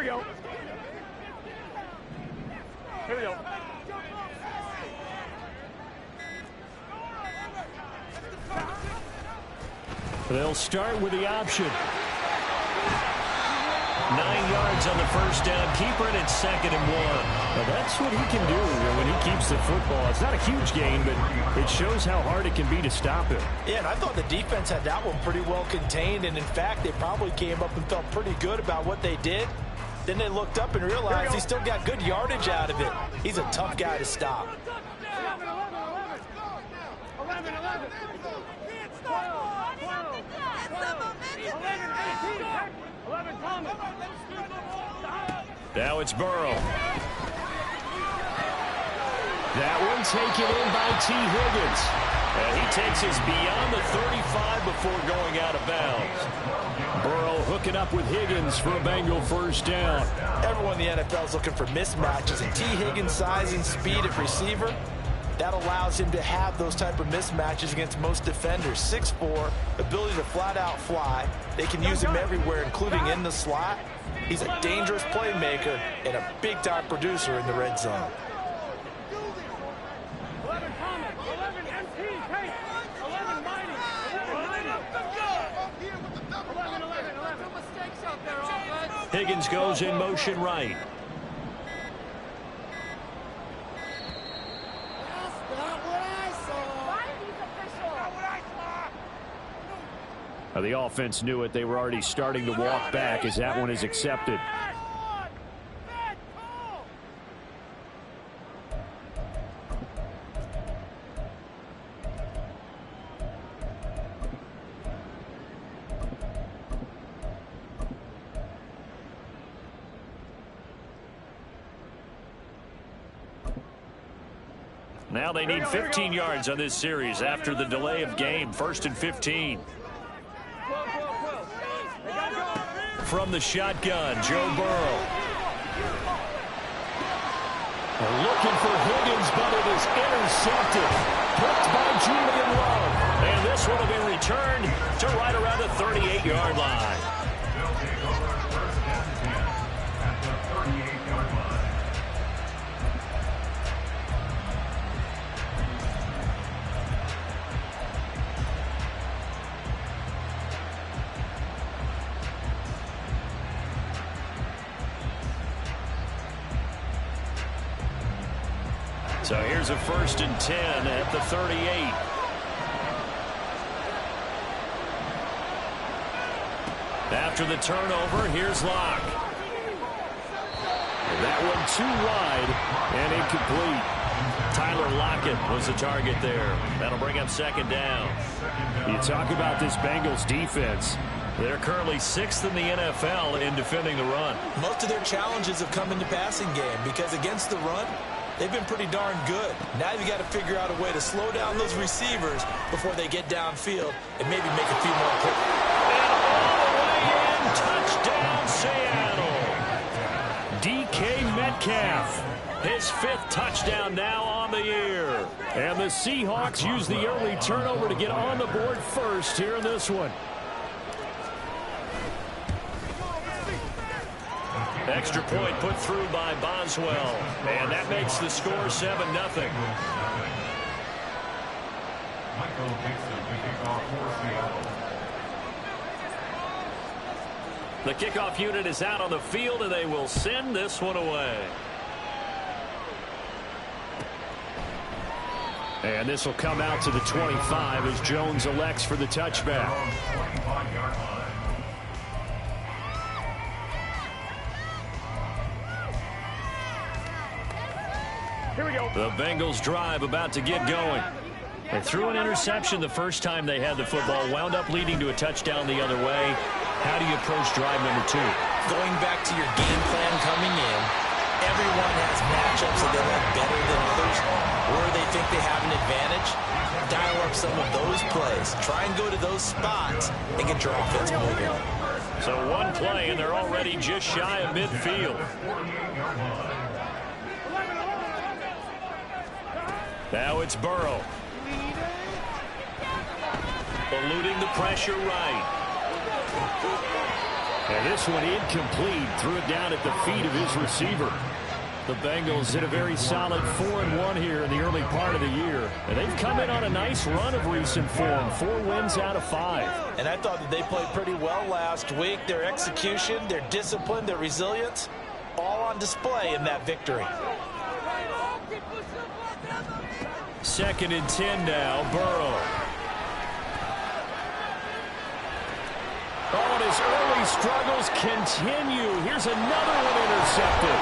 we go. Here we go. They'll start with the option. 9 yards on the first down. Keeper it at 2nd and 1. Well, that's what he can do when he keeps the football. It's not a huge gain, but it shows how hard it can be to stop him. Yeah, and I thought the defense had that one pretty well contained, and in fact, they probably came up and felt pretty good about what they did. Then they looked up and realized he still got good yardage out of it. He's a tough guy to stop. 11. Now it's Burrow. That one taken in by T. Higgins. And he takes us beyond the 35 before going out of bounds. Burrow hooking up with Higgins for a Bengal first down. Everyone in the NFL is looking for mismatches, and T. Higgins' size and speed at receiver, that allows him to have those type of mismatches against most defenders. 6'4", ability to flat-out fly. They can use him everywhere, including in the slot. He's a dangerous playmaker and a big-time producer in the red zone. 11 Thomas, 11 MT, Tate, 11 Mighty, 11. No mistakes out there, offense. Higgins goes in motion right. Now the offense knew it. They were already starting to walk back as that one is accepted. Now they need 15 yards on this series after the delay of game. 1st and 15. From the shotgun, Joe Burrow. Looking for Higgins, but it is intercepted. Picked by Julian Love. And this one will be returned to right around the 38-yard line. So here's a 1st and 10 at the 38. After the turnover, here's Locke. That one too wide and incomplete. Tyler Lockett was the target there. That'll bring up 2nd down. You talk about this Bengals defense. They're currently 6th in the NFL in defending the run. Most of their challenges have come in the passing game because against the run, they've been pretty darn good. Now you've got to figure out a way to slow down those receivers before they get downfield and maybe make a few more plays. And all the way in, touchdown Seattle. DK Metcalf, his 5th touchdown now on the year. And the Seahawks use the early turnover to get on the board first here in this one. Extra point put through by Boswell. And that makes the score 7-0. The kickoff unit is out on the field, and they will send this one away. And this will come out to the 25 as Jones elects for the touchback. Here we go. The Bengals drive about to get going. They threw an interception the first time they had the football, wound up leading to a touchdown the other way. How do you approach drive number 2? Going back to your game plan coming in, everyone has matchups that they like better than others, or they think they have an advantage. Dial up some of those plays. Try and go to those spots and get your offense moving. So one play, and they're already just shy of midfield. Now it's Burrow. Eluding the pressure right. And this one incomplete. Threw it down at the feet of his receiver. The Bengals hit a very solid 4-1 here in the early part of the year. And they've come in on a nice run of recent form. 4 wins out of 5. And I thought that they played pretty well last week. Their execution, their discipline, their resilience, all on display in that victory. 2nd and 10 now. Burrow. Oh, and his early struggles continue. Here's another one intercepted.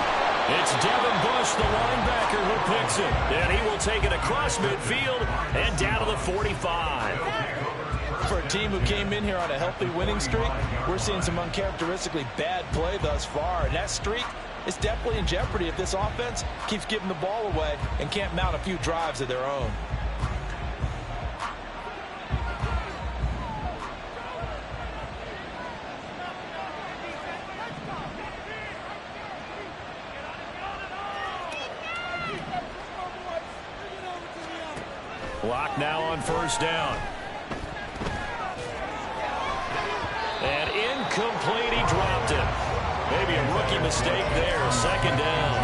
It's Devin Bush, the linebacker, who picks it. And he will take it across midfield and down to the 45. For a team who came in here on a healthy winning streak, we're seeing some uncharacteristically bad play thus far. And that streak is definitely in jeopardy if this offense keeps giving the ball away and can't mount a few drives of their own. Block now on 1st down. And incomplete. He dropped it. Maybe a rookie mistake there. 2nd down.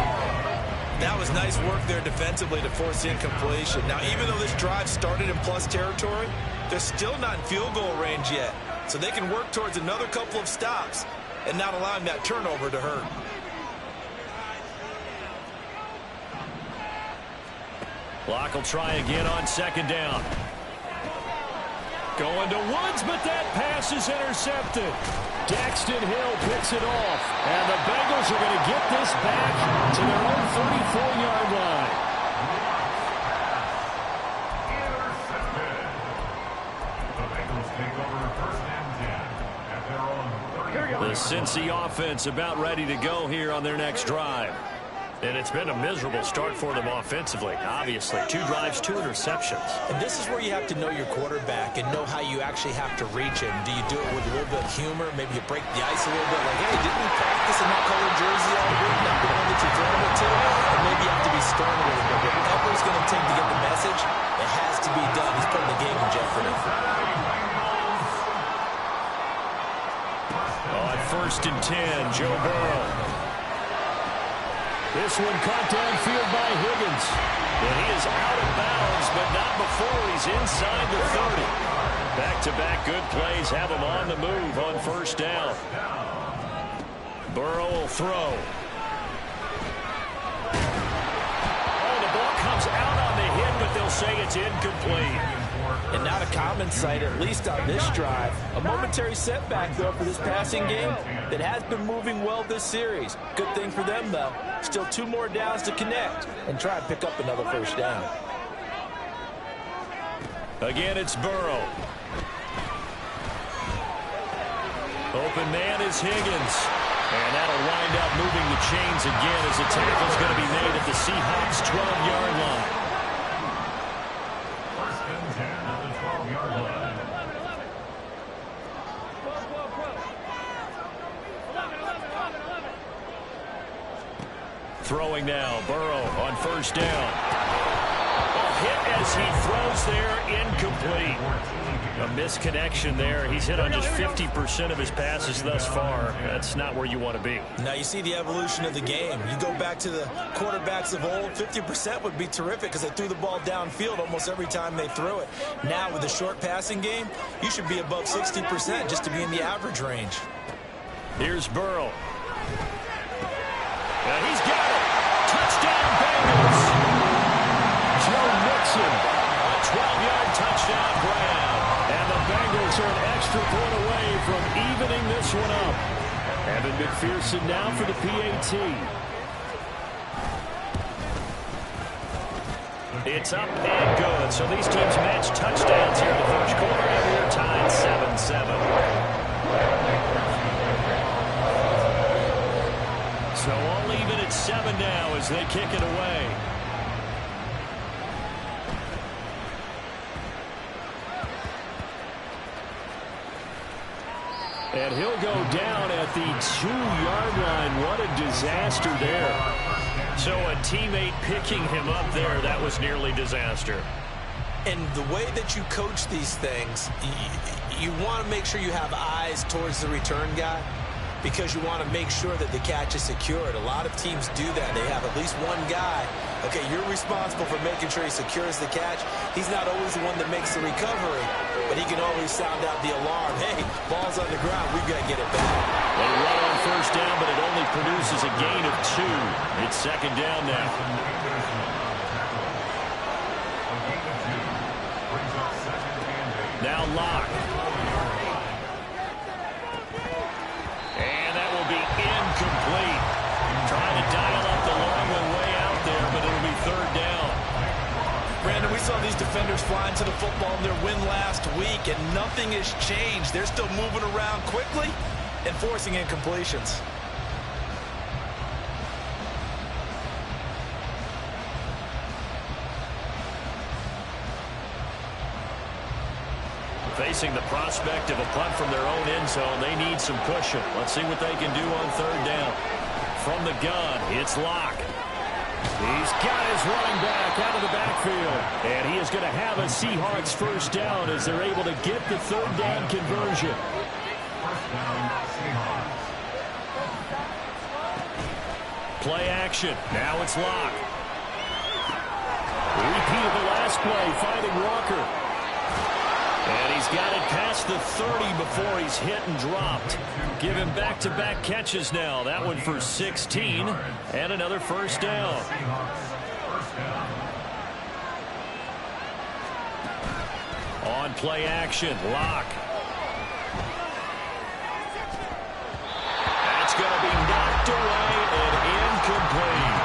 That was nice work there defensively to force the incompletion. Now, even though this drive started in plus territory, they're still not in field goal range yet. So they can work towards another couple of stops and not allowing that turnover to hurt. Block will try again on 2nd down. Going to Woods, but that pass is intercepted. Daxton Hill picks it off. And the Bengals are going to get this back to their own 34-yard line. The Cincy offense about ready to go here on their next drive. And it's been a miserable start for them offensively, obviously. 2 drives, 2 interceptions. And this is where you have to know your quarterback and know how you actually have to reach him. Do you do it with a little bit of humor? Maybe you break the ice a little bit, like, hey, didn't we practice in that colored jersey all week? Now the one that you're throwing it to? Or maybe you have to be stern a little bit. Whatever it's going to take to get the message, it has to be done. He's putting the game in jeopardy. On 1st and 10, Joe Burrow. This one caught downfield by Higgins. And he is out of bounds, but not before he's inside the 30. Back-to-back good plays have him on the move on 1st down. Burrow will throw. Oh, the ball comes out on the hit, but they'll say it's incomplete. And not a common sight, at least on this drive. A momentary setback, though, for this passing game that has been moving well this series. Good thing for them, though. Still 2 more downs to connect and try and pick up another 1st down. Again, it's Burrow. Open man is Higgins. And that'll wind up moving the chains again as the tackle's going to be made at the Seahawks' 12-yard line. Throwing now, Burrow on 1st down. A hit as he throws there, incomplete. A misconnection there. He's hit on just 50% of his passes thus far. That's not where you want to be. Now you see the evolution of the game. You go back to the quarterbacks of old, 50% would be terrific because they threw the ball downfield almost every time they threw it. Now with the short passing game, you should be above 60% just to be in the average range. Here's Burrow. And he's got it. Touchdown Bengals. Joe Mixon, a 12-yard touchdown grab. And the Bengals are an extra point away from evening this one up. Evan McPherson now for the PAT. It's up and good. So these teams match touchdowns here in the first quarter, and we're tied 7-7. So all even at 7 now as they kick it away. And he'll go down at the 2-yard line. What a disaster there. So a teammate picking him up there, that was nearly disaster. And the way that you coach these things, you want to make sure you have eyes towards the return guy. because you want to make sure that the catch is secured. A lot of teams do that. They have at least one guy. Okay, you're responsible for making sure he secures the catch. He's not always the one that makes the recovery, but he can always sound out the alarm. Hey, ball's on the ground. We've got to get it back. They run on first down, but it only produces a gain of 2. It's second down now. Now Locke. And that will be incomplete. Trying to dial up the long one way out there, but it'll be third down. Brandon, we saw these defenders flying to the football in their win last week, and nothing has changed. They're still moving around quickly and forcing incompletions. Facing the prospect of a punt from their own end zone, they need some cushion. Let's see what they can do on third down. From the gun, it's Locke. He's got his running back out of the backfield. And he is going to have a Seahawks first down as they're able to get the third down conversion. Play action. Now it's Locke. Repeat of the last play, finding Walker. And he's got it past the 30 before he's hit and dropped. Give him back-to-back catches now. That one for 16 and another first down. On play action, Locke. That's going to be knocked away and incomplete.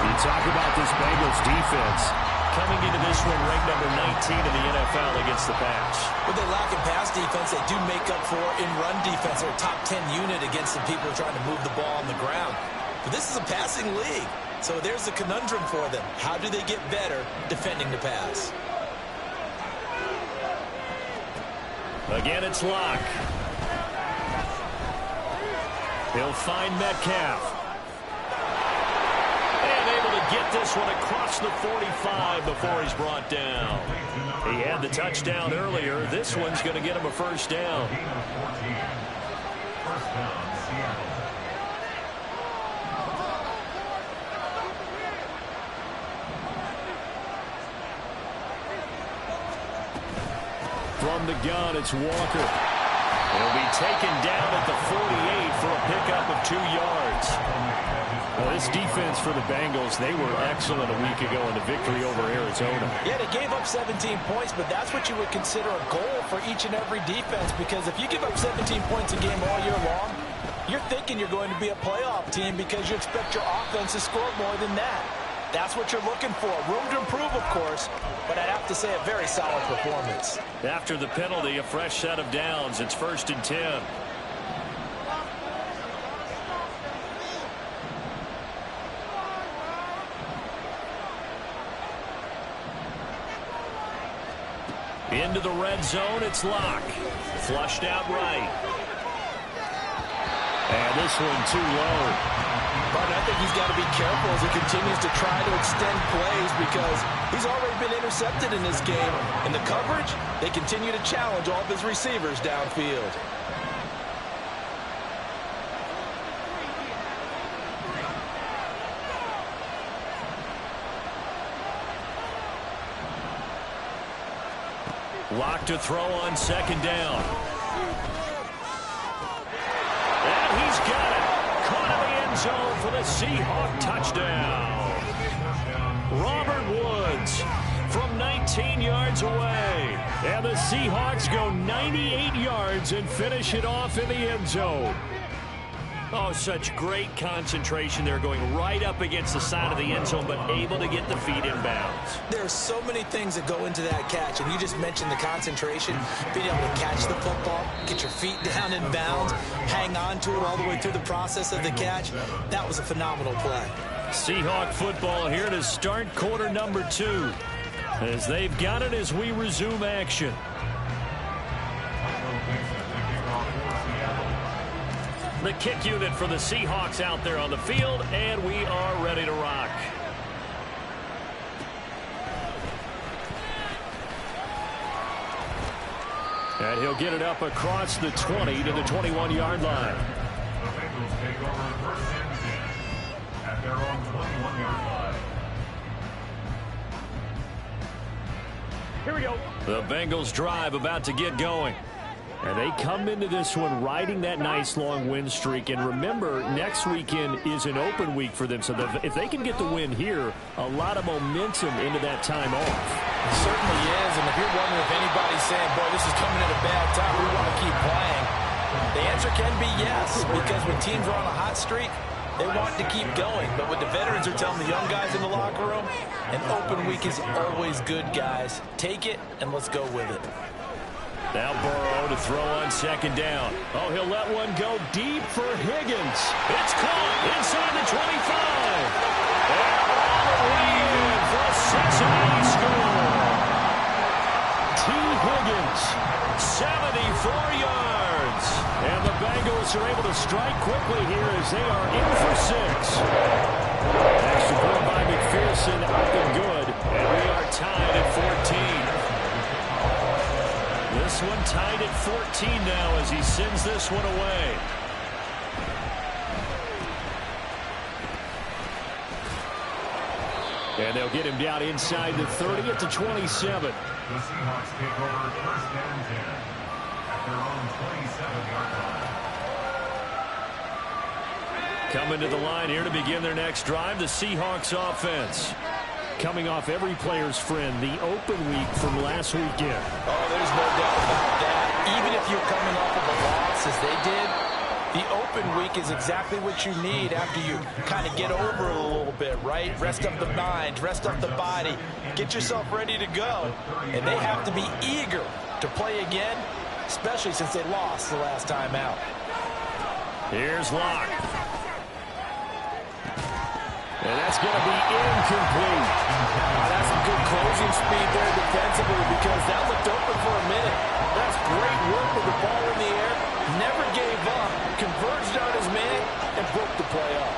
You talk about this Bengals defense. Coming into this one ranked number 19 in the NFL against the pass. What they lack in pass defense, they do make up for in run defense. They're a top 10 unit against the people trying to move the ball on the ground. But this is a passing league, so there's a conundrum for them. How do they get better defending the pass? Again, it's Locke. He'll find Metcalf. Get this one across the 45 before he's brought down. He had the touchdown earlier. This one's going to get him a first down. From the gun, it's Walker. He'll be taken down at the 48 for a pickup of 2 yards. Well, this defense for the Bengals, they were excellent a week ago in the victory over Arizona. Yeah, they gave up 17 points, but that's what you would consider a goal for each and every defense, because if you give up 17 points a game all year long, you're thinking you're going to be a playoff team because you expect your offense to score more than that. That's what you're looking for. Room to improve, of course, but I'd have to say a very solid performance. After the penalty, a fresh set of downs. It's 1st and 10. Into the red zone, it's Locke. Flushed out right. And this one too low. But I think he's got to be careful as he continues to try to extend plays because he's already been intercepted in this game. And the coverage, they continue to challenge all of his receivers downfield. Locke to throw on second down. And he's got it. Caught in the end zone for the Seahawk touchdown. Robert Woods from 19 yards away. And the Seahawks go 98 yards and finish it off in the end zone. Oh, such great concentration there, going right up against the side of the end zone, but able to get the feet in bounds. There are so many things that go into that catch, and you just mentioned the concentration, being able to catch the football, get your feet down in bounds, hang on to it all the way through the process of the catch. That was a phenomenal play. Seahawk football here to start quarter number 2, as they've got it as we resume action. The kick unit for the Seahawks out there on the field, and we are ready to rock. And he'll get it up across the 20 to the 21-yard line. their own 21-yard line. Here we go. The Bengals drive about to get going. And they come into this one riding that nice long win streak. And remember, next weekend is an open week for them. So if they can get the win here, a lot of momentum into that time off. It certainly is. And if you're wondering if anybody's saying, boy, this is coming at a bad time, we want to keep playing, the answer can be yes. Because when teams are on a hot streak, they want to keep going. But what the veterans are telling the young guys in the locker room, an open week is always good, guys. Take it, and let's go with it. Now Burrow to throw on second down. Oh, he'll let one go deep for Higgins. It's caught inside the 25. And all the way in for a Cincinnati score. T. Higgins, 74 yards. And the Bengals are able to strike quickly here as they are in for 6. Extra point by McPherson, up and good. And we are tied at 14. This one tied at 14 now as he sends this one away. And they'll get him down inside the 30 at the 27. The Seahawks take over first and 10 at their own 27-yard line. Coming to the line here to begin their next drive, the Seahawks offense. Coming off every player's friend, the open week from last weekend. Oh, there's no doubt about that. Even if you're coming off of a loss as they did, the open week is exactly what you need after you kind of get over it a little bit, right? Rest up the mind, rest up the body, get yourself ready to go. And they have to be eager to play again, especially since they lost the last time out. Here's Locke. And that's going to be incomplete. That's some good closing speed there defensively because that looked open for a minute. That's great work with the ball in the air. Never gave up. Converged on his man and broke the play up.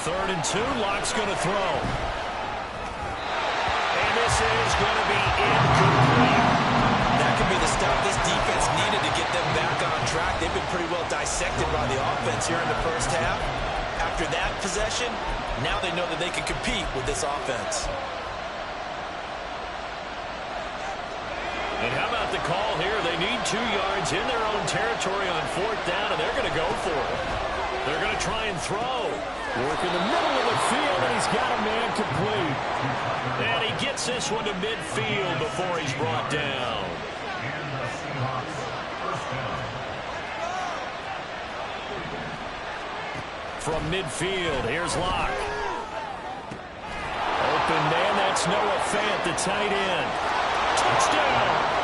Third and 2, Locke's going to throw. And this is going to be incomplete. That could be the stop this defense needed to get them back on track. They've been pretty well dissected by the offense here in the first half. After that possession, now they know that they can compete with this offense. And how about the call here? They need 2 yards in their own territory on fourth down, and they're going to go for it. They're going to try and throw. Work in the middle of the field, and he's got a man complete. And he gets this one to midfield before he's brought down. From midfield, here's Locke. Open man, that's Noah Fant, the tight end. Touchdown!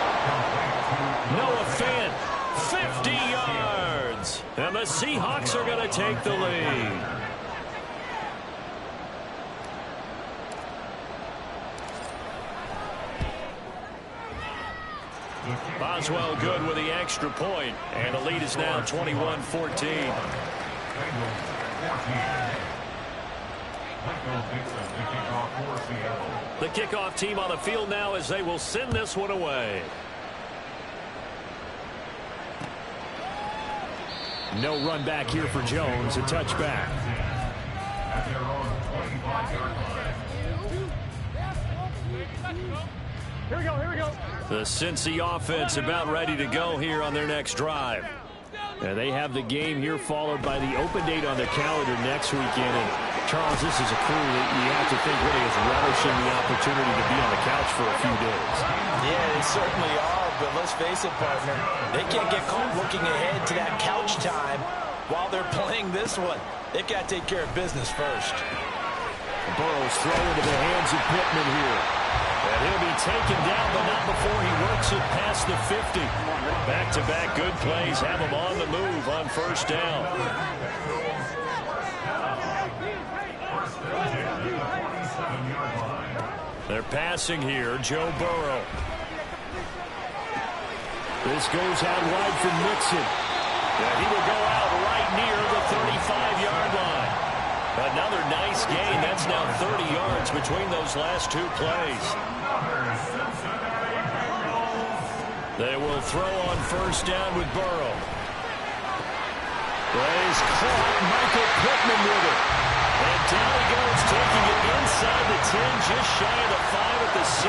Noah Fant, 50 yards. And the Seahawks are going to take the lead. Boswell good with the extra point, and the lead is now 21-14. The kickoff team on the field now as they will send this one away. No run back here for Jones, a touchback. At their own 25-yard line. Here we go, here we go. The Cincy offense about ready to go here on their next drive. And they have the game here followed by the open date on their calendar next weekend. And Charles, this is a crew that you have to think really is relishing the opportunity to be on the couch for a few days. Yeah, they certainly are, but let's face it, partner. They can't get caught looking ahead to that couch time while they're playing this one. They've got to take care of business first. Burrow's throw into the hands of Pittman here. And he'll be taken down, but not before he works it past the 50. Back-to-back good plays have him on the move on first down. They're passing here, Joe Burrow. This goes out wide for Mixon. And he will go out right near the 35-yard line. Another nice gain. That's now 30 yards between those last 2 plays. They will throw on first down with Burrow. He's caught. Michael Pittman with it. And down he goes, taking it inside the 10, just shy of the 5 at the 6.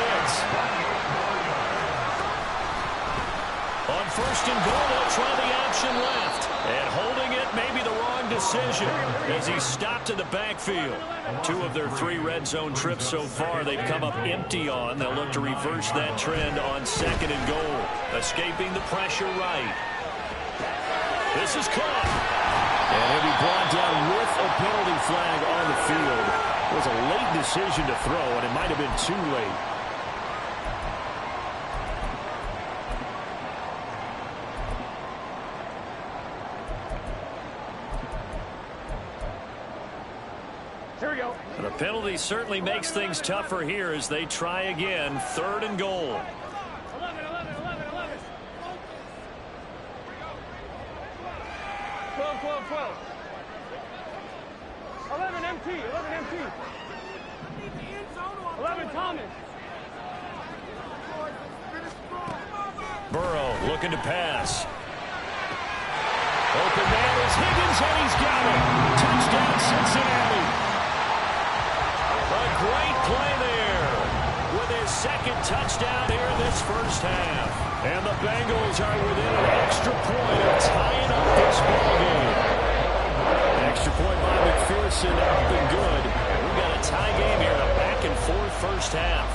On first and goal, they'll try the option left. And holding it may be the wrong decision as he stopped in the backfield. 2 of their 3 red zone trips so far they've come up empty on. They'll look to reverse that trend on second and goal. Escaping the pressure right. This is caught. And he'll be brought down with a penalty flag on the field. It was a late decision to throw, and it might have been too late. Here we go. The penalty certainly makes things tougher here as they try again. 3rd and goal. 11. 12. 11 MT. 11 Thomas. Burrow looking to pass. Open man is Higgins, and he's got it. Touchdown, Cincinnati. A great play there with his 2nd touchdown here in this first half. And the Bengals are within an extra point of tying up this ballgame. Extra point by McPherson up and good. We've got a tie game here, a back-and-forth first half.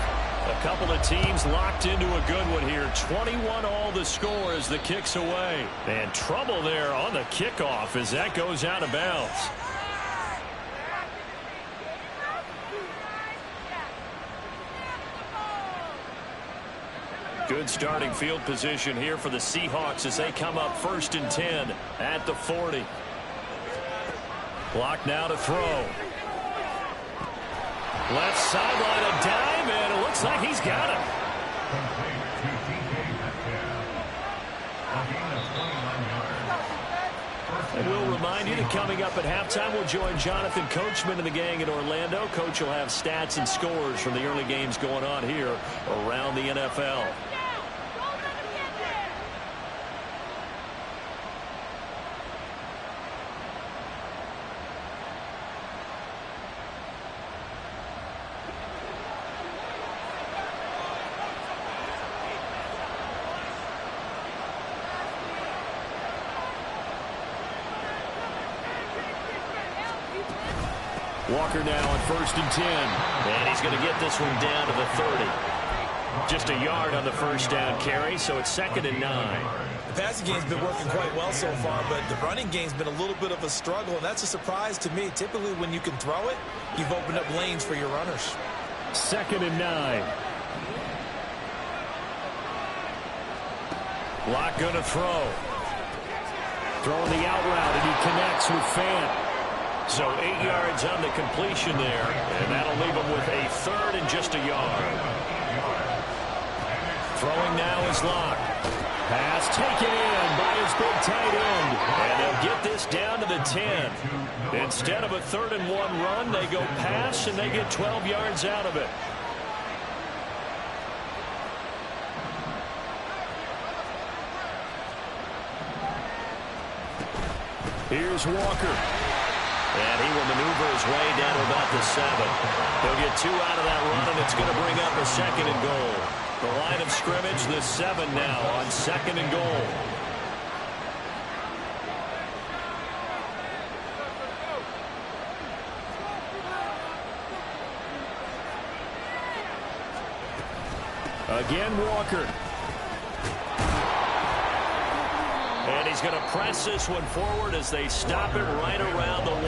A couple of teams locked into a good one here. 21 all the score as the kick's away. And trouble there on the kickoff as that goes out of bounds. Good starting field position here for the Seahawks as they come up 1st and 10 at the 40. Clock now to throw. Left sideline a dive, and it looks like he's got it. And we'll remind you that coming up at halftime, we'll join Jonathan Coachman and the gang in Orlando. Coach will have stats and scores from the early games going on here around the NFL. Walker now on 1st and 10. And he's going to get this one down to the 30. Just a yard on the first down carry, so it's 2nd and 9. The passing game's been working quite well so far, but the running game's been a little bit of a struggle, and that's a surprise to me. Typically, when you can throw it, you've opened up lanes for your runners. 2nd and 9. Locke going to throw. Throwing the out route, and he connects with Fant. So 8 yards on the completion there, and that'll leave him with a 3rd and just a yard. Throwing now is Locke. Pass taken in by his big tight end, and they'll get this down to the 10. Instead of a 3rd and 1 run, they go pass, and they get 12 yards out of it. Here's Walker. And he will maneuver his way down to about the 7. He'll get 2 out of that run, and it's going to bring up a 2nd and goal. The line of scrimmage, the 7 now on 2nd and goal. Again, Walker. And he's going to press this one forward as they stop it right around the 1.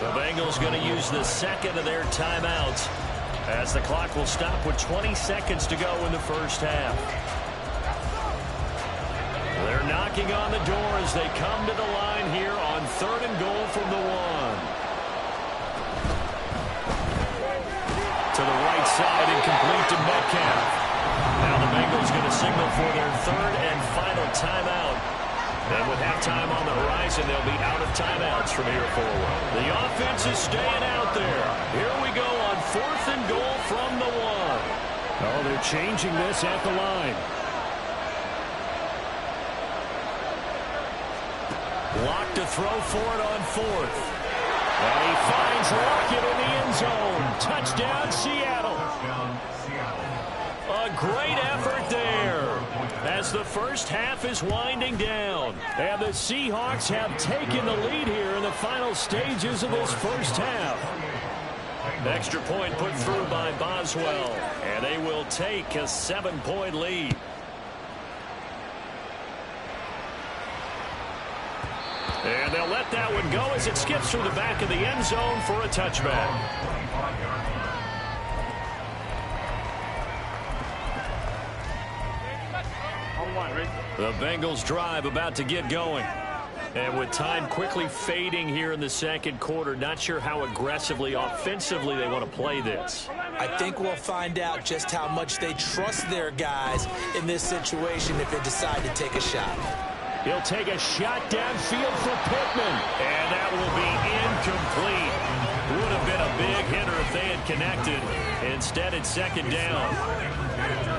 The Bengals going to use the 2nd of their timeouts as the clock will stop with 20 seconds to go in the first half. They're knocking on the door as they come to the line here on 3rd and goal from the 1. To the right side and complete to Metcalf. Now the Bengals going to signal for their 3rd and final timeout. And with halftime on the horizon, they'll be out of timeouts from here forward. The offense is staying out there. Here we go on 4th and goal from the 1. Oh, they're changing this at the line. Lock to throw for it on fourth. And he finds Lockett in the end zone. Touchdown, Seattle. A great effort there as the first half is winding down. And the Seahawks have taken the lead here in the final stages of this first half. Extra point put through by Boswell. And they will take a 7-point lead. And they'll let that one go as it skips through the back of the end zone for a touchback. The Bengals drive about to get going. And with time quickly fading here in the second quarter, not sure how aggressively, offensively they want to play this. I think we'll find out just how much they trust their guys in this situation if they decide to take a shot. He'll take a shot downfield for Pittman. And that will be incomplete. Would have been a big hitter if they had connected. Instead, it's second down.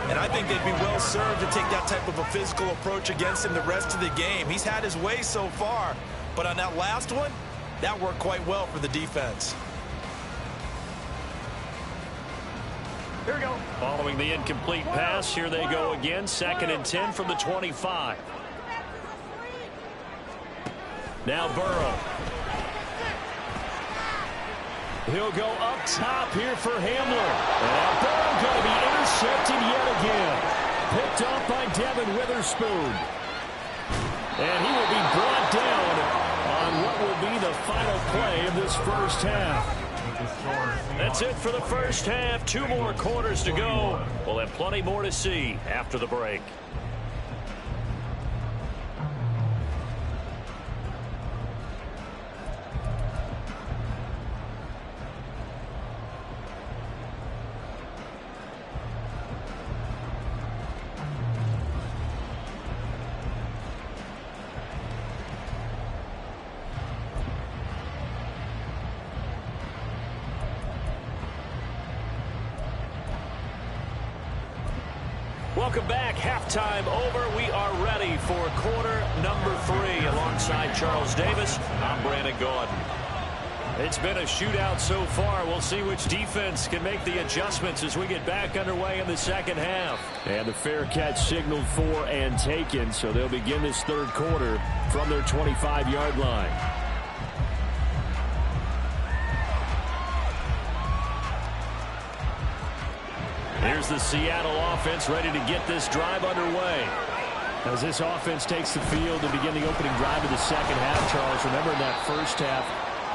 And I think they'd be well served to take that type of a physical approach against him the rest of the game. He's had his way so far. But on that last one, that worked quite well for the defense. Here we go. Following the incomplete pass, here they go again. 2nd and 10 from the 25. Now Burrow. He'll go up top here for Hamler. And now Burrow going to be intercepted yet again. Picked off by Devin Witherspoon. And he will be brought down on what will be the final play of this first half. That's it for the first half. 2 more quarters to go. We'll have plenty more to see after the break. Welcome back. Halftime over. We are ready for quarter number 3. Alongside Charles Davis, I'm Brandon Gaudin. It's been a shootout so far. We'll see which defense can make the adjustments as we get back underway in the second half. And the fair catch signaled for and taken, so they'll begin this third quarter from their 25-yard line. Here's the Seattle offense ready to get this drive underway. As this offense takes the field to begin the opening drive of the second half, Charles, remember in that first half,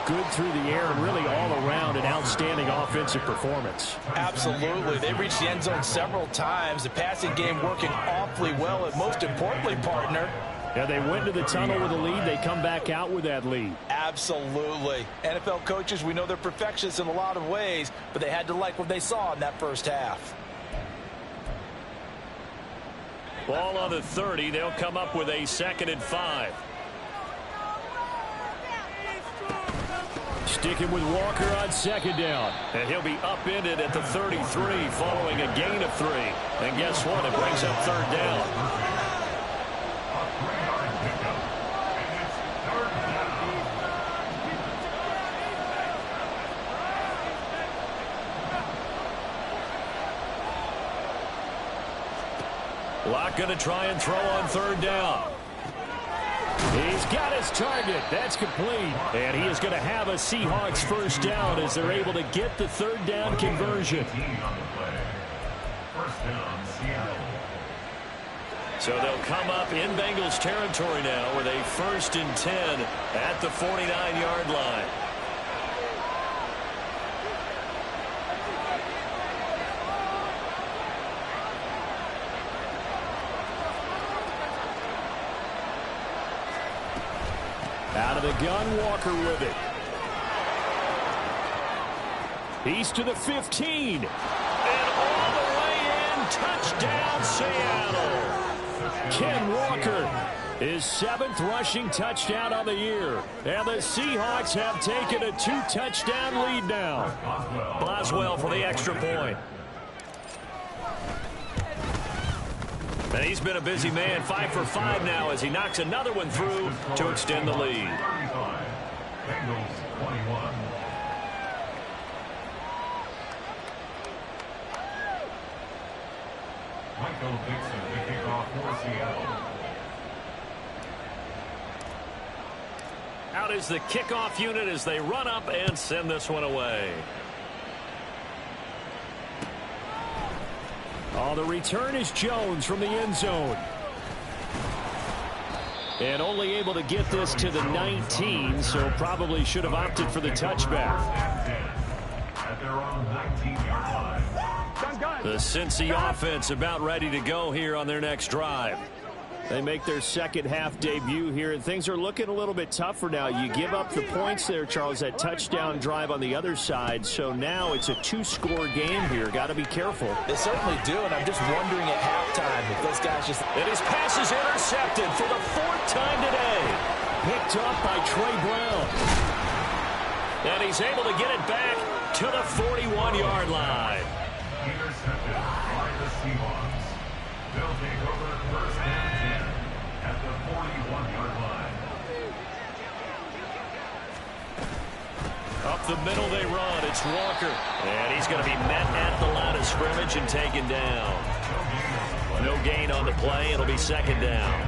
good through the air and really all around an outstanding offensive performance. Absolutely. They reached the end zone several times. The passing game working awfully well. And most importantly, partner, yeah, they went to the tunnel with a lead. They come back out with that lead. Absolutely. NFL coaches, we know they're perfectionists in a lot of ways, but they had to like what they saw in that first half. Ball on the 30. They'll come up with a 2nd and 5. Sticking with Walker on 2nd down. And he'll be upended at the 33 following a gain of 3. And guess what? It brings up 3rd down. Locke going to try and throw on 3rd down. He's got his target. That's complete. And he is going to have a Seahawks first down as they're able to get the 3rd down conversion. So they'll come up in Bengals territory now with a 1st and 10 at the 49-yard line. Out of the gun, Walker with it. He's to the 15. And all the way in, touchdown Seattle. Ken Walker, his 7th rushing touchdown on the year. And the Seahawks have taken a 2-touchdown lead now. Boswell for the extra point. And he's been a busy man, 5 for 5 now as he knocks another one through to extend the lead. 35. Bengals 21. Michael Dixon to kick off for Seattle. Out is the kickoff unit as they run up and send this one away. Oh, the return is Jones from the end zone. And only able to get this to the 19, so probably should have opted for the touchback. At their own 19-yard line. The Cincy offense about ready to go here on their next drive. They make their second half debut here, and things are looking a little bit tougher now. You give up the points there, Charles, that touchdown drive on the other side. So now it's a 2-score game here. Got to be careful. They certainly do, and I'm just wondering at halftime if those guys just... And his pass is intercepted for the 4th time today. Picked up by Trey Brown. And he's able to get it back to the 41-yard line. Intercepted by the Seahawks. They'll take over first and 10 at the 41-yard line. Up the middle they run. It's Walker. And he's going to be met at the line of scrimmage and taken down. No gain on the play. It'll be second down.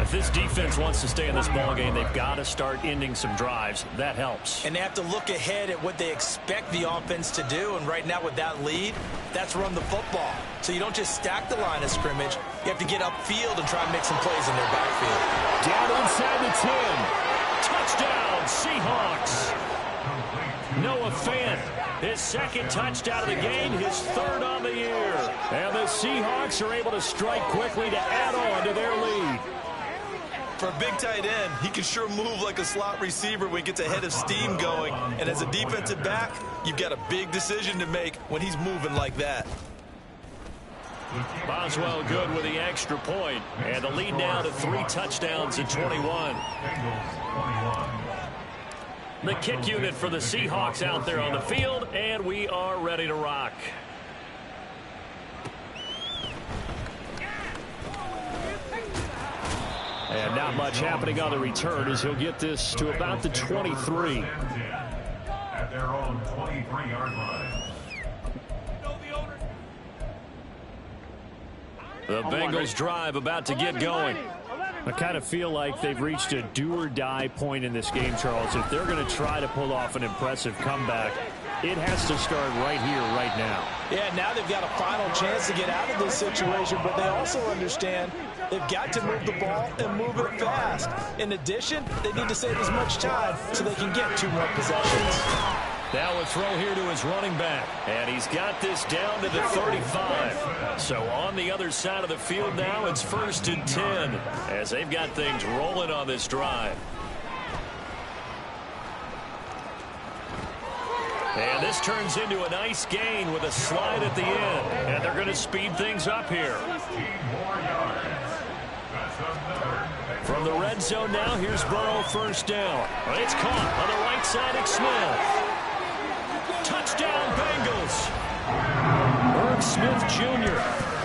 If this defense wants to stay in this ballgame, they've got to start ending some drives. That helps. And they have to look ahead at what they expect the offense to do. And right now with that lead, that's run the football. So you don't just stack the line of scrimmage. You have to get upfield and try and make some plays in their backfield. Down inside the 10. Touchdown, Seahawks. Noah Fant, his second touchdown of the game, his 3rd on the year. And the Seahawks are able to strike quickly to add on to their lead. For a big tight end, he can sure move like a slot receiver when he gets a head of steam going. And as a defensive back, you've got a big decision to make when he's moving like that. Boswell good with the extra point. And the lead now to 3 touchdowns at 21. The kick unit for the Seahawks out there on the field, and we are ready to rock. And not much happening on the return as he'll get this to about the 23. At their own 23-yard line. The Bengals drive about to get going. I kind of feel like they've reached a do-or-die point in this game, Charles. If they're going to try to pull off an impressive comeback, it has to start right here, right now. Yeah, now they've got a final chance to get out of this situation, but they also understand they've got to move the ball and move it fast. In addition, they need to save as much time so they can get 2 more possessions. Now a throw here to his running back. And he's got this down to the 35. So on the other side of the field now, it's 1st and 10 as they've got things rolling on this drive. And this turns into a nice gain with a slide at the end. And they're going to speed things up here. From the red zone now, here's Burrow, 1st down. It's caught on the right side of Smith. Touchdown, Bengals. Irv Smith Jr.,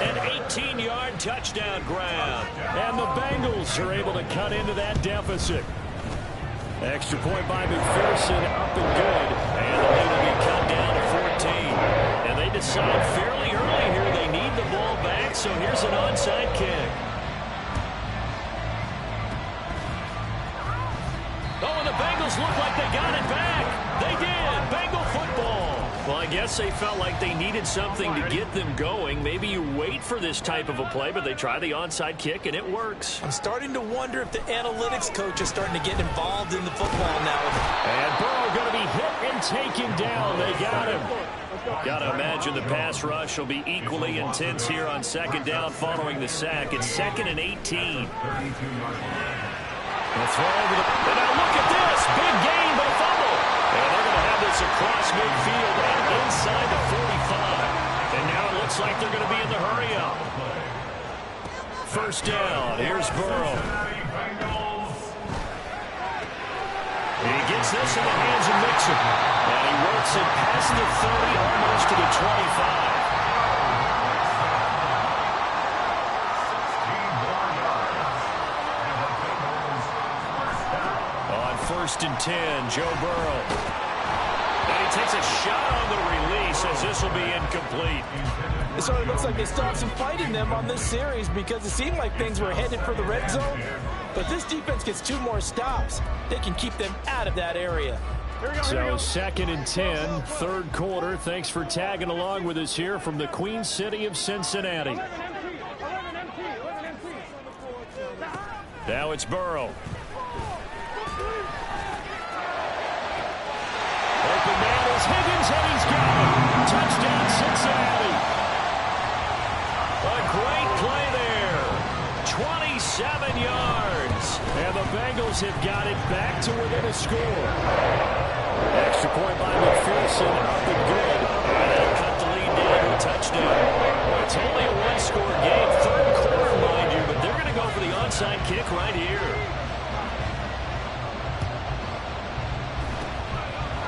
an 18-yard touchdown grab. And the Bengals are able to cut into that deficit. Extra point by McPherson, up and good. And the lead will be cut down to 14. And they decide fairly early here they need the ball back, so here's an onside kick. Oh, and the Bengals look like they got it back. They did. Bengal football. Well, I guess they felt like they needed something to get them going. Maybe you wait for this type of a play, but they try the onside kick, and it works. I'm starting to wonder if the analytics coach is starting to get involved in the football now. And Burrow going to be hit and taken down. They got him. Got to imagine the pass rush will be equally intense here on 2nd down following the sack. It's 2nd and 18. And now look at this. Big gain, but a fumble. And they're going to have this across midfield and inside the 45. And now it looks like they're going to be in the hurry-up. 1st down. Here's Burrow. He gets this in the hands of Mixon. And he works it past the 30, almost to the 25. 1st and 10. Joe Burrow. And he takes a shot on the release as this will be incomplete. It sort of looks like they stopped some fight in them on this series because it seemed like things were headed for the red zone. But this defense gets 2 more stops. They can keep them out of that area. So 2nd and 10, 3rd quarter. Thanks for tagging along with us here from the Queen City of Cincinnati. Now it's Burrow. Open man is Higgins, and he's got it. Touchdown, Cincinnati. A great play there. 27 yards. And the Bengals have got it back to within a score. Extra point by McPherson, up and good. And they'll cut the lead down to a touchdown. It's only a 1-score game, 3rd quarter, mind you, but they're going to go for the onside kick right here.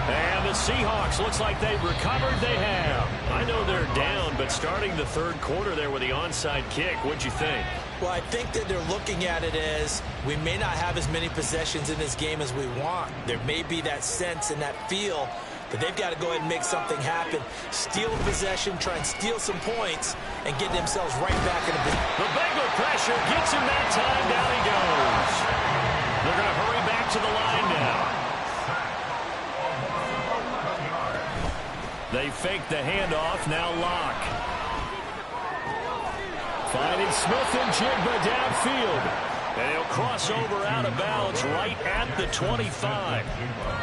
And the Seahawks, looks like they've recovered. They have. I know they're down, but starting the 3rd quarter there with the onside kick, what'd you think? Well, I think that they're looking at it as we may not have as many possessions in this game as we want. There may be that sense and that feel that they've got to go ahead and make something happen. Steal a possession, try and steal some points, and get themselves right back in the The Bengal pressure gets him that time. Down he goes. They're going to hurry back to the line now. They fake the handoff. Now Locke. Finding Smith and Jigba downfield. And he'll cross over out of bounds right at the 25.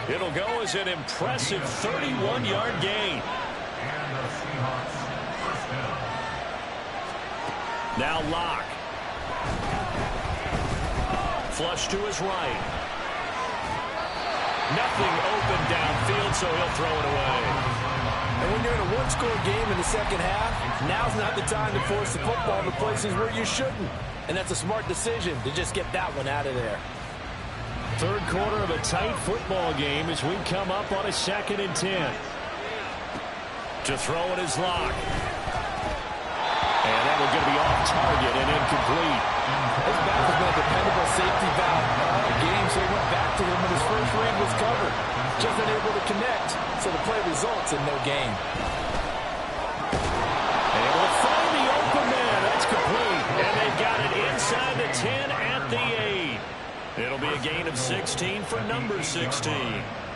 It'll go as an impressive 31-yard gain. Now Locke. Flush to his right. Nothing open downfield, so he'll throw it away. And when you're in a 1-score game in the 2nd half, now's not the time to force the football to places where you shouldn't. And that's a smart decision to just get that one out of there. 3rd quarter of a tight football game as we come up on a 2nd and 10. To throw it is Locke. And that will going to be off target and incomplete. His back has been a dependable safety valve all game, so he went back to him when his first read was covered. Just unable to connect, so the play results in no gain. Able to find the open man. That's complete. And they've got it inside the 10 at the 8. It'll be a gain of 16 for number 16.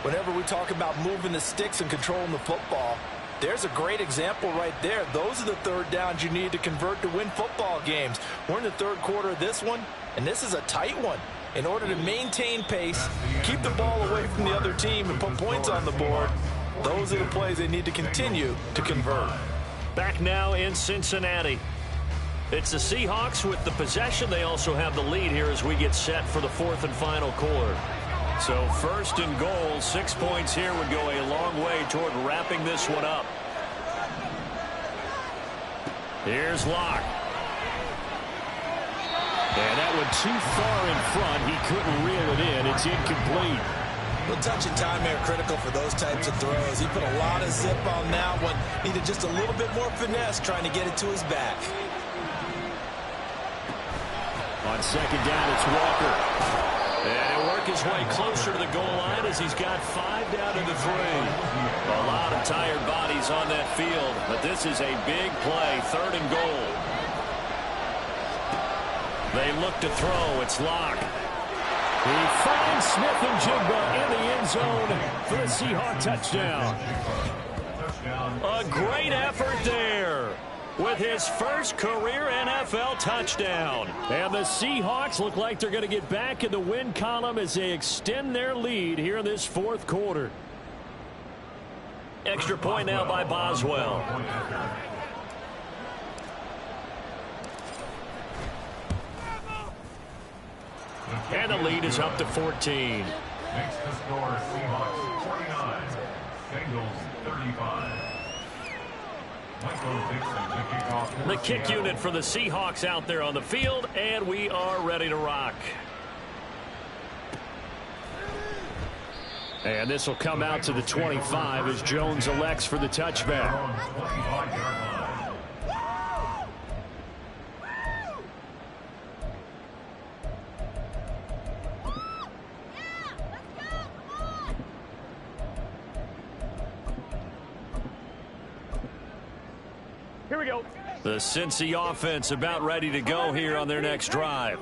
Whenever we talk about moving the sticks and controlling the football, there's a great example right there. Those are the 3rd downs you need to convert to win football games. We're in the 3rd quarter of this one, and this is a tight one. In order to maintain pace, keep the ball away from the other team, and put points on the board, those are the plays they need to continue to convert. Back now in Cincinnati. It's the Seahawks with the possession. They also have the lead here as we get set for the 4th and final quarter. So 1st and goal, 6 points here would go a long way toward wrapping this one up. Here's Locke. And that one too far in front. He couldn't reel it in. It's incomplete. Well, touch and time are critical for those types of throws. He put a lot of zip on that one. Needed just a little bit more finesse trying to get it to his back. On 2nd down, it's Walker. And he'll work his way closer to the goal line as he's got 5 down to the 3. A lot of tired bodies on that field, but this is a big play, 3rd and goal. They look to throw. It's Locke. He finds Smith and Jigba in the end zone for the Seahawk touchdown. A great effort there with his first career NFL touchdown. And the Seahawks look like they're going to get back in the win column as they extend their lead here in this 4th quarter. Extra point now by Boswell. And the lead is up to 14. Makes the score Seahawks 49, Bengals 35. The kick unit for the Seahawks out there on the field, and we are ready to rock. And this will come out to the 25 as Jones elects for the touchback. we go. The Cincy offense about ready to go here on their next drive.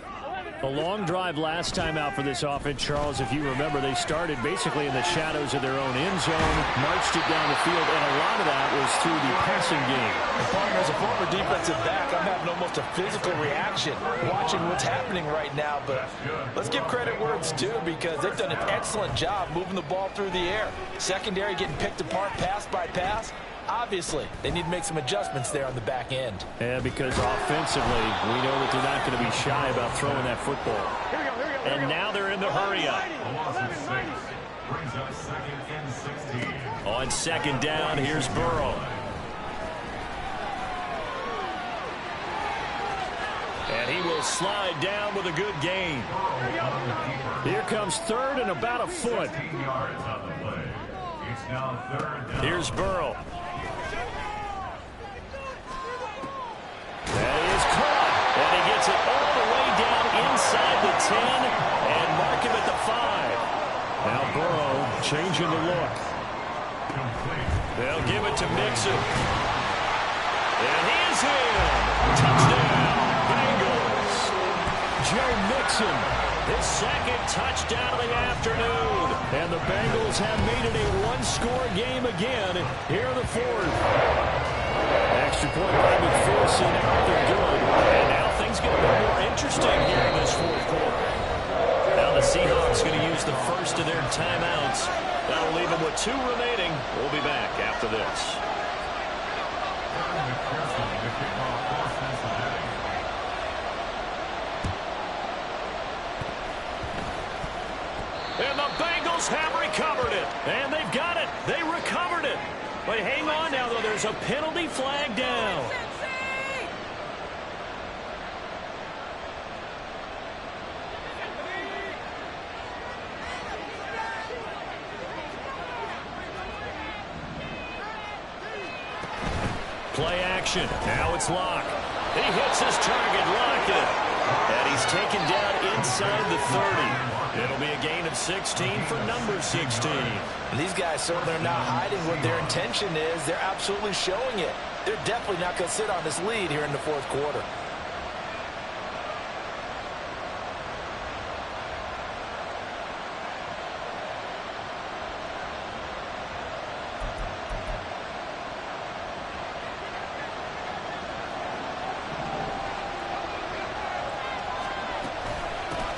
A long drive last time out for this offense, Charles. If you remember, they started basically in the shadows of their own end zone, marched it down the field, and a lot of that was through the passing game. And partner, as a former defensive back, I'm having almost a physical reaction watching what's happening right now. But let's give credit where it's due, because they've done an excellent job moving the ball through the air. Secondary getting picked apart pass by pass. Obviously, they need to make some adjustments there on the back end. Yeah, because offensively, we know that they're not going to be shy about throwing that football. Here we go, here we go. And now they're in the hurry up. A loss of 6 brings up 2nd and 16. On second down, here's Burrow. And he will slide down with a good gain. Here comes third and about a foot. 15 yards on the play. It's now 3rd down. Here's Burrow. That is caught. And he gets it all the way down inside the 10 and mark him at the 5. Now Burrow changing the look. They'll give it to Mixon. And he is in. Touchdown, Bengals. Joe Mixon, His second touchdown of the afternoon. and the Bengals have made it a one-score game again here in the fourth. Extra point by McPherson, out they're good. And now things get a little more interesting here in this fourth quarter. Now the Seahawks going to use the first of their timeouts. That'll leave them with 2 remaining. We'll be back after this. And the Bengals have recovered it. And they've got it. They recovered it. But hang on now, though. There's a penalty flag down. Play action. Now it's Locke. He hits his target, Lockett. And he's taken down inside the 30. It'll be a gain of 16 for number 16. And these guys certainly are not hiding what their intention is. They're absolutely showing it. They're definitely not going to sit on this lead here in the fourth quarter.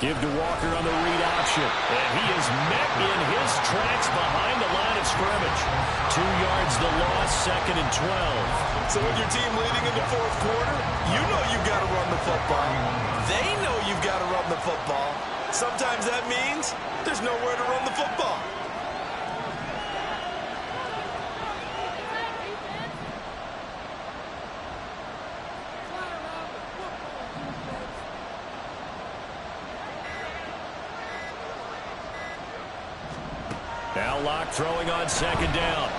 Give to Walker on the read option. And he is met in his tracks behind the line of scrimmage. 2 yards the loss, 2nd and 12. So with your team leading in the fourth quarter, you know you've got to run the football. They know you've got to run the football. Sometimes that means there's nowhere to run the football. Now Locke throwing on 2nd down.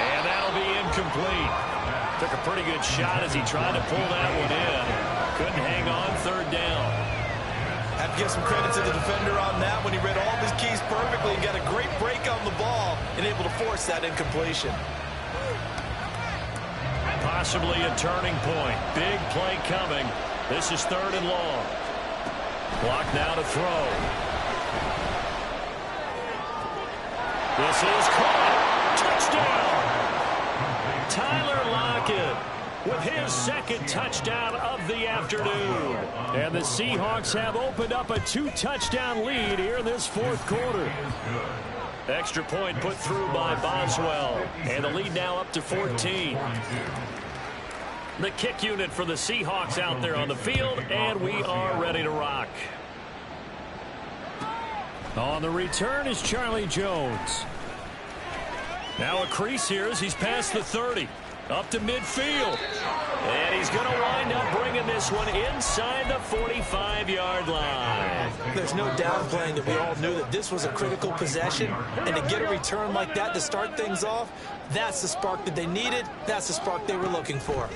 And that'll be incomplete. Took a pretty good shot as he tried to pull that one in. Couldn't hang on 3rd down. Have to give some credit to the defender on that when he read all of his keys perfectly and got a great break on the ball and able to force that incompletion. Possibly a turning point. Big play coming. This is 3rd and long. Locke now to throw. This is caught. Touchdown. Tyler Lockett with his 2nd touchdown of the afternoon. And the Seahawks have opened up a 2-touchdown lead here in this fourth quarter. Extra point put through by Boswell. And the lead now up to 14. The kick unit for the Seahawks out there on the field, and we are ready to rock. On the return is Charlie Jones. Now a crease here as he's past the 30. Up to midfield. And he's going to wind up bringing this one inside the 45-yard line. There's no downplaying that we all knew that this was a critical possession. And to get a return like that to start things off, that's the spark that they needed. That's the spark they were looking for.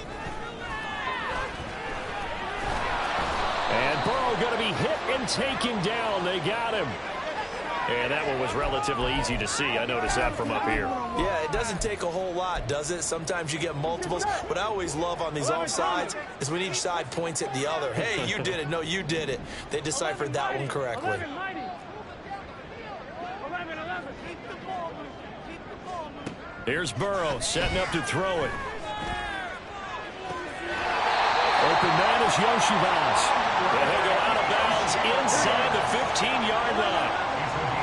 And Burrow going to be hit and taken down. They got him. And that one was relatively easy to see. I noticed that from up here. Yeah, it doesn't take a whole lot, does it? Sometimes you get multiples. What I always love on these offsides is when each side points at the other. Hey, you did it. No, you did it. They deciphered that one correctly. Here's Burrow setting up to throw it. Open man is Yoshivas. And he'll go out of bounds inside the 15-yard line.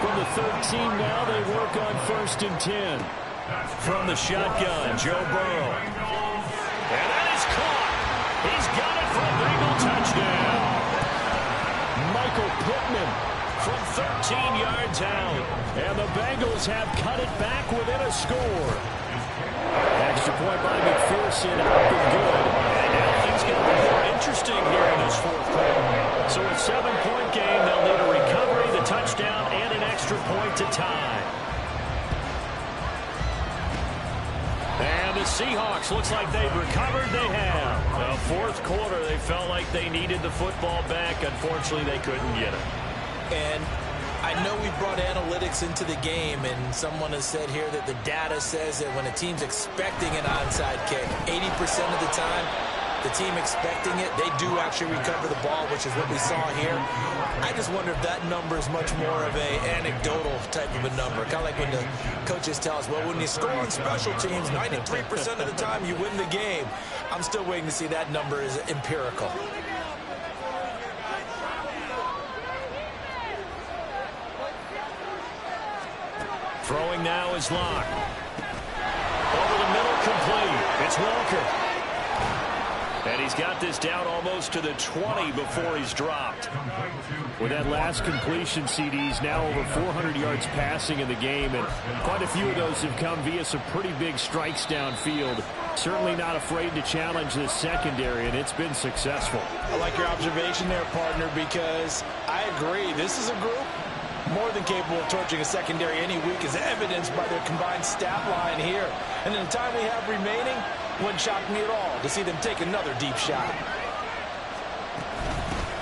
From the 13 now, they work on 1st and 10. From the shotgun, Joe Burrow. And that is caught. He's got it for a Bengal touchdown. Michael Pittman from 13 yards out. And the Bengals have cut it back within a score. Extra point by McPherson, up and good. And now things get a little more interesting here in this fourth quarter. So a 7-point game, they'll need a recovery, the touchdown, and an extra point to tie. And the Seahawks, looks like they've recovered. They have. The fourth quarter, they felt like they needed the football back. Unfortunately, they couldn't get it. And I know we brought analytics into the game, and someone has said here that the data says that when a team's expecting an onside kick, 80% of the time, the team expecting it, they do actually recover the ball, which is what we saw here. I just wonder if that number is much more of a anecdotal type of a number. Kind of like when the coaches tell us, well, when you score on special teams, 93% of the time you win the game. I'm still waiting to see that number is empirical. Throwing now is Locke. Over the middle, complete. It's Walker. And he's got this down almost to the 20 before he's dropped. With that last completion, CD's now over 400 yards passing in the game, and quite a few of those have come via some pretty big strikes downfield. Certainly not afraid to challenge this secondary, and it's been successful. I like your observation there, partner, because I agree. This is a group more than capable of torching a secondary any week, as evidenced by their combined stat line here. And in the time we have remaining, wouldn't shock me at all to see them take another deep shot.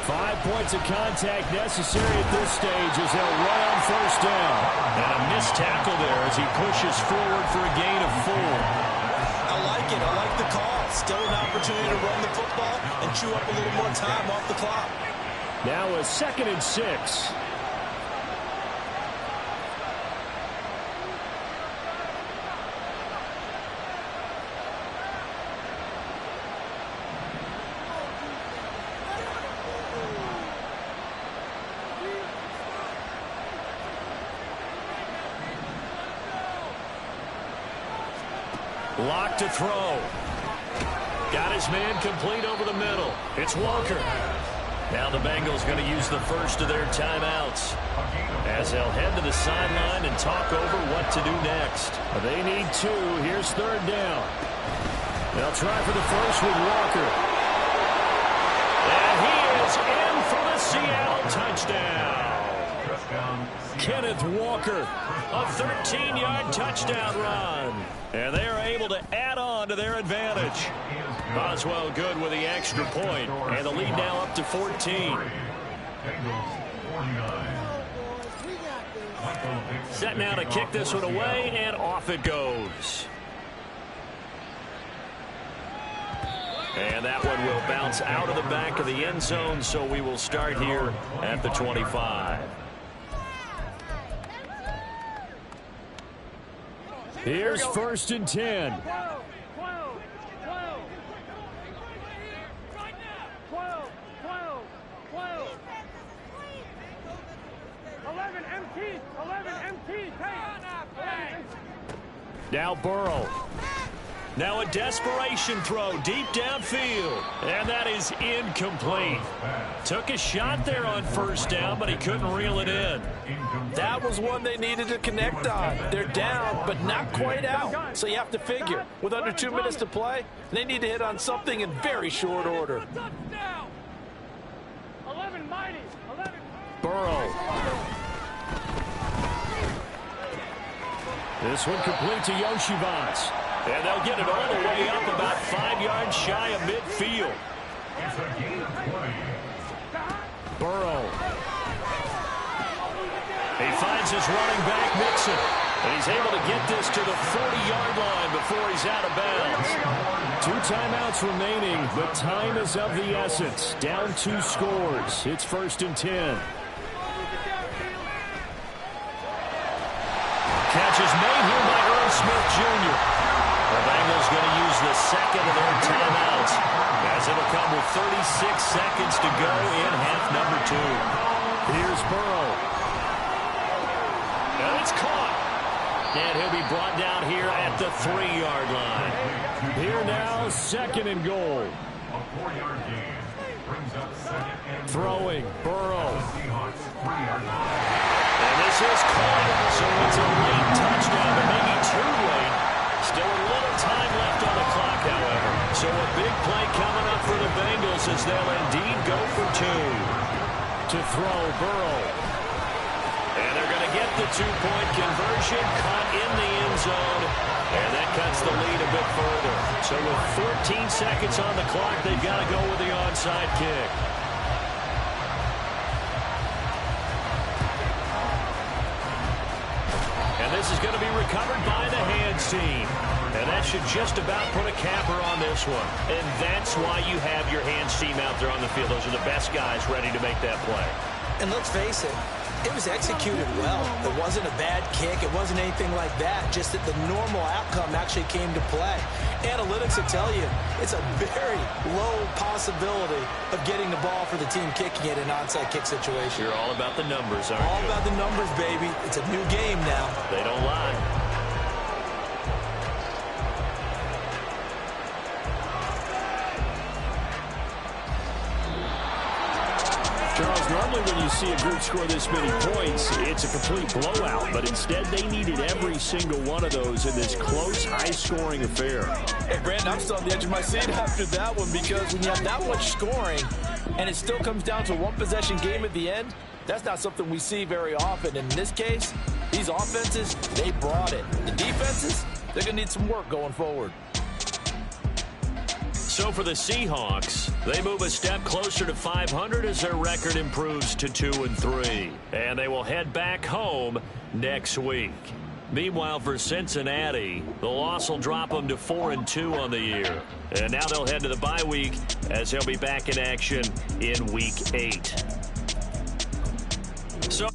5 points of contact necessary at this stage as they'll run on 1st down. And a missed tackle there as he pushes forward for a gain of 4. I like it. I like the call. Still an opportunity to run the football and chew up a little more time off the clock. Now a 2nd and 6. Lock to throw. Got his man complete over the middle. It's Walker. Now the Bengals going to use the first of their timeouts as they'll head to the sideline and talk over what to do next. They need 2. Here's 3rd down. They'll try for the first with Walker. And he is in for the Seattle touchdown. Kenneth Walker, a 13-yard touchdown run. And they are able to add on to their advantage. Boswell good with the extra point, and the lead now up to 14. Set now to kick this one away, and off it goes. And that one will bounce out of the back of the end zone, so we will start here at the 25. Here's 1st and 10. 11 MT. Now Burrow. Now a desperation throw deep downfield. And that is incomplete. Took a shot there on 1st down, but he couldn't reel it in. That was one they needed to connect on. They're down, but not quite out. So you have to figure, with under 2 minutes to play, they need to hit on something in very short order. 11 mighty. 11. Burrow. This one complete to Yoshivas. And they'll get it all the way up about 5 yards shy of midfield. Burrow. He finds is his running back, Mixon. And he's able to get this to the 40-yard line before he's out of bounds. 2 timeouts remaining, but time is of the essence. Down 2 scores. It's 1st and 10. Catch is made here by Earl Smith Jr. The Bengals going to use the second of their timeouts, as it'll come with 36 seconds to go in half number 2. Here's Burrow. And it's caught. And he'll be brought down here at the 3-yard line. Here now, 2nd and goal. A 4-yard gain brings up 2nd and Throwing, Burrow. Seahawks 3-yard line. And this is caught. So it's a late touchdown, but maybe too late. Still a little time left on the clock, however. So a big play coming up for the Bengals as they'll indeed go for 2. To throw, Burrow. And they're going to get the 2-point conversion, caught in the end zone, and that cuts the lead a bit further. So with 14 seconds on the clock, they've got to go with the onside kick. And this is going to be recovered by the hands team. And that should just about put a capper on this one. And that's why you have your hands team out there on the field. Those are the best guys ready to make that play. And let's face it, it was executed well. It wasn't a bad kick. It wasn't anything like that. Just that the normal outcome actually came to play. Analytics will tell you it's a very low possibility of getting the ball for the team kicking it in an onside kick situation. You're all about the numbers, aren't you? All about the numbers, baby. It's a new game now. They don't lie. Charles, normally when you see a group score this many points, it's a complete blowout. But instead, they needed every single one of those in this close, high-scoring affair. Hey, Brandon, I'm still on the edge of my seat after that one, because when you have that much scoring and it still comes down to a one-possession game at the end, that's not something we see very often. And in this case, these offenses, they brought it. The defenses, they're going to need some work going forward. So for the Seahawks, they move a step closer to 500 as their record improves to 2-3. And they will head back home next week. Meanwhile, for Cincinnati, the loss will drop them to 4-2 on the year. And now they'll head to the bye week as they'll be back in action in Week 8. So